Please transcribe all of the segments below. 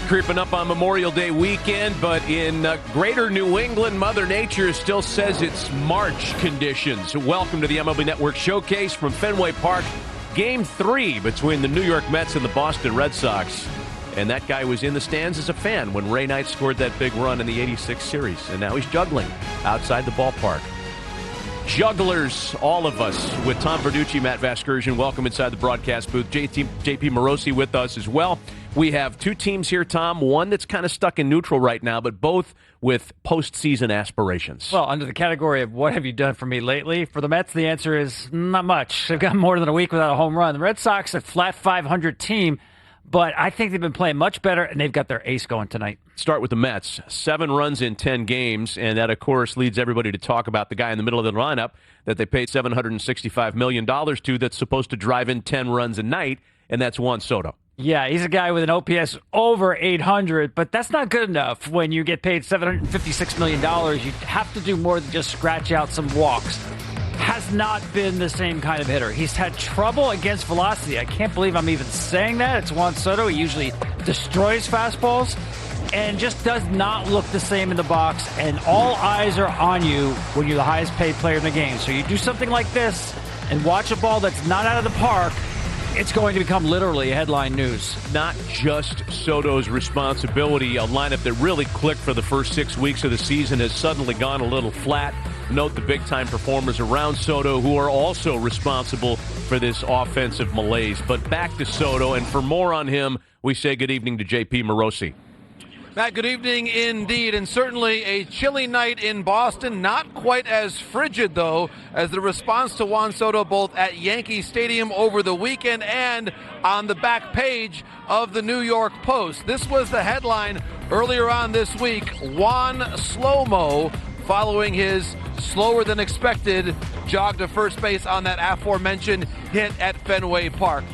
Creeping up on Memorial Day weekend, but in greater New England, Mother Nature still says it's March conditions. Welcome to the MLB Network Showcase from Fenway Park. Game 3 between the New York Mets and the Boston Red Sox. And that guy was in the stands as a fan when Ray Knight scored that big run in the '86 series. And now he's juggling outside the ballpark. Jugglers, all of us, with Tom Verducci, Matt Vasgersian. Welcome inside the broadcast booth. JP Morosi with us as well. We have two teams here, Tom. One that's kind of stuck in neutral right now, but both with postseason aspirations. Well, under the category of what have you done for me lately, for the Mets, the answer is not much. They've got more than a week without a home run. The Red Sox, a flat 500 team, but I think they've been playing much better, and they've got their ace going tonight. Start with the Mets. 7 runs in 10 games, and that, of course, leads everybody to talk about the guy in the middle of the lineup that they paid $765 million to that's supposed to drive in 10 runs a night, and that's Juan Soto. Yeah, he's a guy with an OPS over 800, but that's not good enough when you get paid $756 million. You have to do more than just scratch out some walks. Has not been the same kind of hitter. He's had trouble against velocity. I can't believe I'm even saying that. It's Juan Soto. He usually destroys fastballs and just does not look the same in the box, and all eyes are on you when you're the highest paid player in the game. So you do something like this and watch a ball that's not out of the park, it's going to become literally headline news. Not just Soto's responsibility. A lineup that really clicked for the first 6 weeks of the season has suddenly gone a little flat. Note the big-time performers around Soto who are also responsible for this offensive malaise. But back to Soto, and for more on him, we say good evening to JP Morosi. Matt, good evening indeed, and certainly a chilly night in Boston. Not quite as frigid, though, as the response to Juan Soto both at Yankee Stadium over the weekend and on the back page of the New York Post. This was the headline earlier on this week: Juan Slow-Mo, following his slower-than-expected jog to first base on that aforementioned hit at Fenway Park.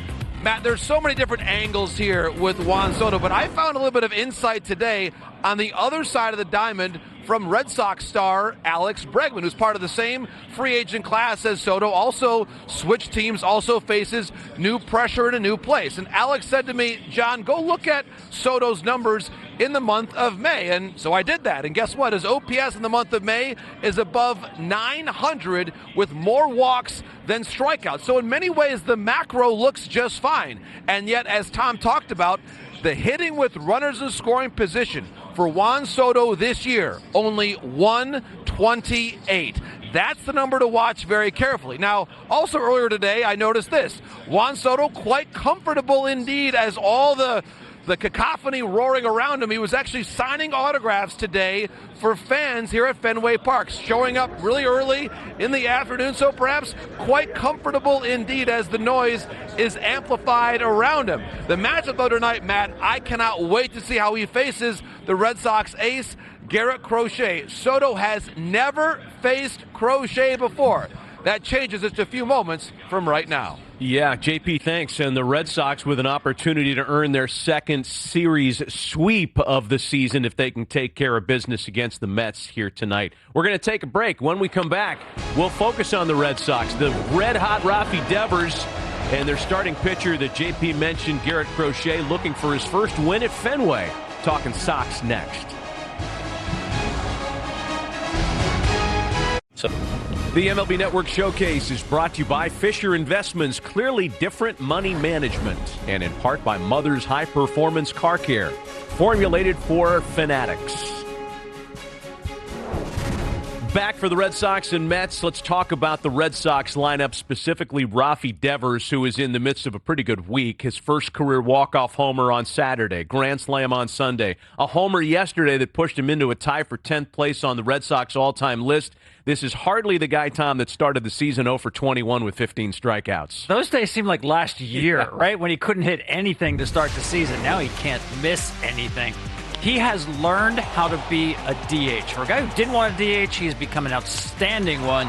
Matt, there's so many different angles here with Juan Soto, but I found a little bit of insight today on the other side of the diamond from Red Sox star Alex Bregman, who's part of the same free agent class as Soto, also switched teams, also faces new pressure in a new place. And Alex said to me, John, go look at Soto's numbers in the month of May. And so I did that. And guess what? His OPS in the month of May is above 900 with more walks than strikeouts. So in many ways, the macro looks just fine. And yet, as Tom talked about, the hitting with runners in scoring position for Juan Soto this year, only 128. That's the number to watch very carefully. Now, also earlier today, I noticed this. Juan Soto quite comfortable indeed, as all the cacophony roaring around him. He was actually signing autographs today for fans here at Fenway Park, showing up really early in the afternoon, so perhaps quite comfortable indeed as the noise is amplified around him. The matchup though tonight, Matt, I cannot wait to see how he faces the Red Sox ace, Garrett Crochet. Soto has never faced Crochet before. That changes just a few moments from right now. Yeah, JP, thanks. And the Red Sox with an opportunity to earn their second series sweep of the season if they can take care of business against the Mets here tonight. We're going to take a break. When we come back, we'll focus on the Red Sox, the red-hot Rafi Devers, and their starting pitcher that JP mentioned, Garrett Crochet, looking for his first win at Fenway. Talking Sox next. The MLB Network Showcase is brought to you by Fisher Investments, clearly different money management, and in part by Mother's High Performance Car Care, formulated for fanatics. Back for the Red Sox and Mets. Let's talk about the Red Sox lineup, specifically Rafi Devers, who is in the midst of a pretty good week. His first career walk-off homer on Saturday, grand slam on Sunday, a homer yesterday that pushed him into a tie for 10th place on the Red Sox all-time list. This is hardly the guy, Tom, that started the season 0 for 21 with 15 strikeouts. Those days seem like last year, right? When he couldn't hit anything to start the season. Now he can't miss anything. He has learned how to be a DH. For a guy who didn't want a DH, he's become an outstanding one.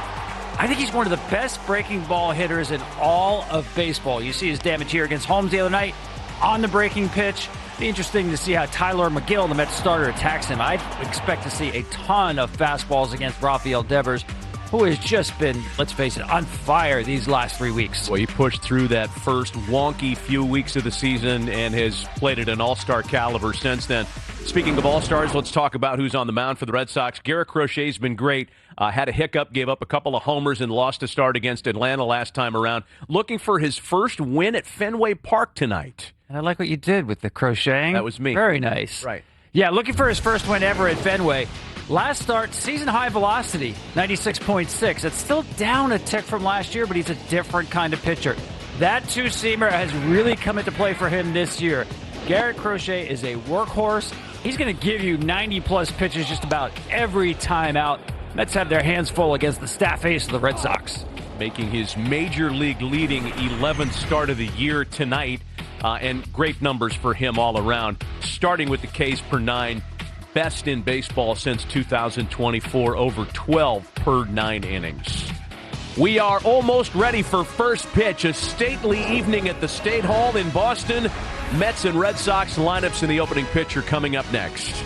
I think he's one of the best breaking ball hitters in all of baseball. You see his damage here against Holmes the other night on the breaking pitch. Be interesting to see how Tyler McGill, the Mets starter, attacks him. I expect to see a ton of fastballs against Rafael Devers. who has just been, let's face it, on fire these last 3 weeks. Well, he pushed through that first wonky few weeks of the season and has played at an all-star caliber since then. Speaking of all-stars, let's talk about who's on the mound for the Red Sox. Garrett Crochet's been great. Had a hiccup, gave up a couple of homers, and lost a start against Atlanta last time around. Looking for his first win at Fenway Park tonight. And I like what you did with the crocheting. That was me. Very nice. Right. Yeah, looking for his first win ever at Fenway. Last start, season-high velocity, 96.6. It's still down a tick from last year, but he's a different kind of pitcher. That two-seamer has really come into play for him this year. Garrett Crochet is a workhorse. He's going to give you 90-plus pitches just about every time out. Mets have their hands full against the staff ace of the Red Sox. Making his major league leading 11th start of the year tonight, and great numbers for him all around. Starting with the Ks per 9, best in baseball since 2024, over 12 per 9 innings. We are almost ready for first pitch, a stately evening at the State Hall in Boston. Mets and Red Sox lineups in the opening pitch are coming up next.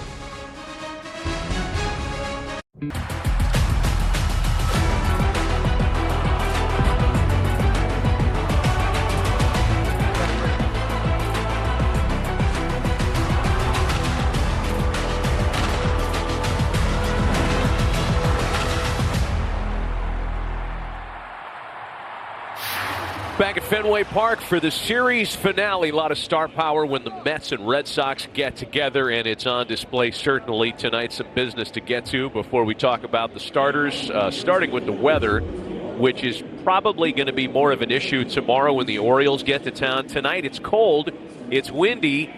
Back at Fenway Park for the series finale. A lot of star power when the Mets and Red Sox get together, and it's on display certainly tonight. Some business to get to before we talk about the starters, starting with the weather, which is probably going to be more of an issue tomorrow when the Orioles get to town. Tonight it's cold, it's windy,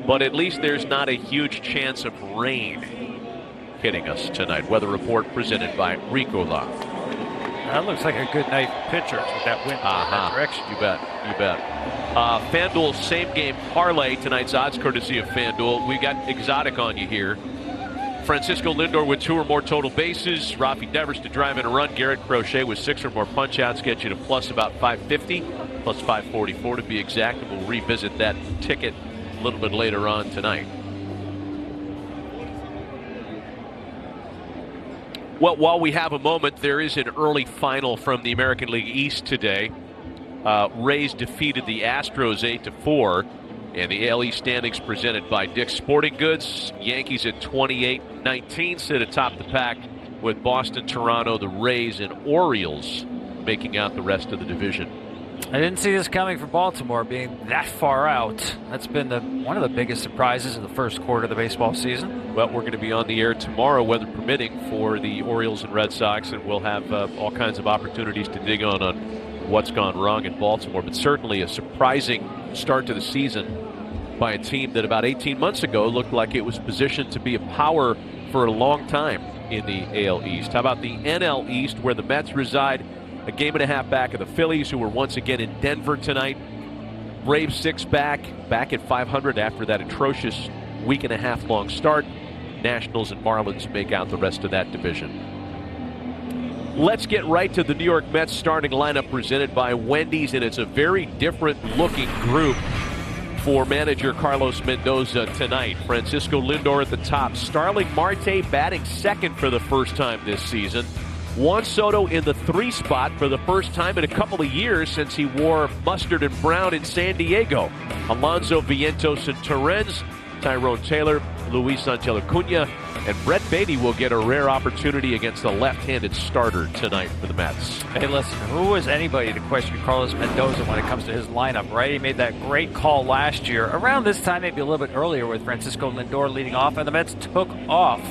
but at least there's not a huge chance of rain hitting us tonight. Weather report presented by Ricola. That looks like a good night for pitchers with that wind in that direction. You bet. FanDuel same game parlay. Tonight's odds courtesy of FanDuel. We got exotic on you here. Francisco Lindor with 2 or more total bases. Rafi Devers to drive in a run. Garrett Crochet with 6 or more punch-outs get you to plus about 550, plus 544 to be exact. And we'll revisit that ticket a little bit later on tonight. Well, while we have a moment, there is an early final from the American League East today. Rays defeated the Astros 8-4, and the AL East standings presented by Dick's Sporting Goods. Yankees at 28-19 sit atop the pack, with Boston, Toronto, the Rays, and Orioles making out the rest of the division. I didn't see this coming for Baltimore being that far out. That's been one of the biggest surprises in the first quarter of the baseball season. Well, we're going to be on the air tomorrow, weather permitting, for the Orioles and Red Sox, and we'll have all kinds of opportunities to dig on what's gone wrong in Baltimore. But certainly a surprising start to the season by a team that about 18 months ago looked like it was positioned to be a power for a long time in the AL East. How about the NL East, where the Mets reside? A game and a half back of the Phillies, who were once again in Denver tonight. Braves 6 back at 500 after that atrocious week and a half long start. Nationals and Marlins make out the rest of that division. Let's get right to the New York Mets starting lineup presented by Wendy's, and it's a very different looking group for manager Carlos Mendoza tonight. Francisco Lindor at the top. Starling Marte batting second for the first time this season. Juan Soto in the 3 spot for the first time in a couple of years since he wore mustard and brown in San Diego. Alonso, Vientos, and Torrens, Tyrone Taylor, Luis Angel Acuna, and Brett Beatty will get a rare opportunity against a left-handed starter tonight for the Mets. Hey, listen, who is anybody to question Carlos Mendoza when it comes to his lineup, right? He made that great call last year. Around this time, maybe a little bit earlier, with Francisco Lindor leading off, and the Mets took off.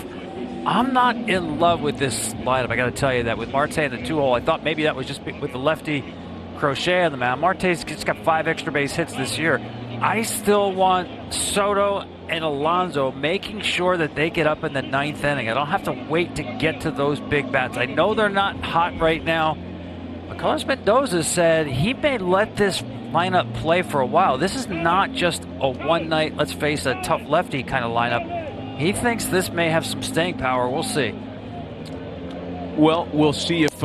I'm not in love with this lineup. I got to tell you that with Marte in the 2-hole, I thought maybe that was just with the lefty Crochet on the mound. Marte's just got 5 extra base hits this year. I still want Soto and Alonso making sure that they get up in the 9th inning. I don't have to wait to get to those big bats. I know they're not hot right now, but Carlos Mendoza said he may let this lineup play for a while. This is not just a one-night, let's face a tough lefty kind of lineup. He thinks this may have some staying power. We'll see. Well, we'll see if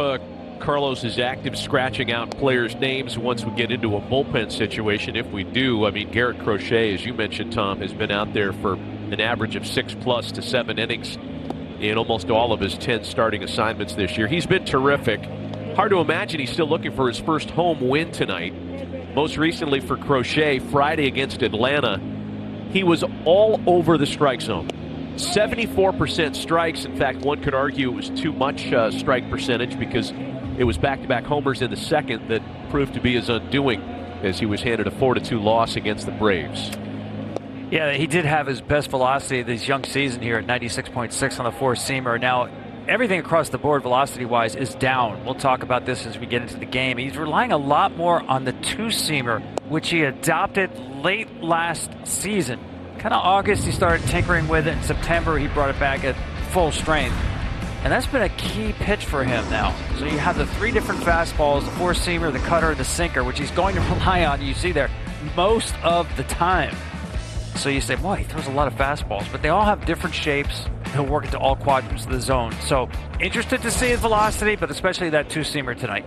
Carlos is active scratching out players' names once we get into a bullpen situation. If we do, I mean, Garrett Crochet, as you mentioned, Tom, has been out there for an average of 6+ to 7 innings in almost all of his 10 starting assignments this year. He's been terrific. Hard to imagine he's still looking for his first home win tonight. Most recently for Crochet, Friday against Atlanta, he was all over the strike zone. 74% strikes. In fact, one could argue it was too much strike percentage because it was back-to-back homers in the second that proved to be his undoing as he was handed a 4-2 loss against the Braves. Yeah, he did have his best velocity of this young season here at 96.6 on the four-seamer. Now, everything across the board velocity-wise is down. We'll talk about this as we get into the game. He's relying a lot more on the two-seamer, which he adopted late last season. Kind of August, he started tinkering with it. In September, he brought it back at full strength. And that's been a key pitch for him now. So you have the three different fastballs, the four-seamer, the cutter, and the sinker, which he's going to rely on, you see there, most of the time. So you say, well, he throws a lot of fastballs, but they all have different shapes. He'll work into all quadrants of the zone. So interested to see his velocity, but especially that two-seamer tonight.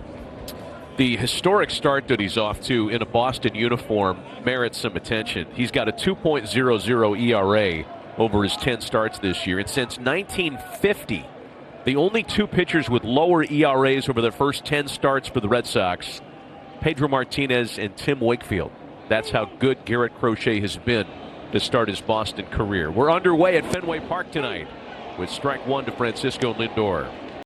The historic start that he's off to in a Boston uniform merits some attention. He's got a 2.00 ERA over his 10 starts this year. And since 1950, the only two pitchers with lower ERAs over their first 10 starts for the Red Sox, Pedro Martinez and Tim Wakefield. That's how good Garrett Crochet has been to start his Boston career. We're underway at Fenway Park tonight with strike one to Francisco Lindor.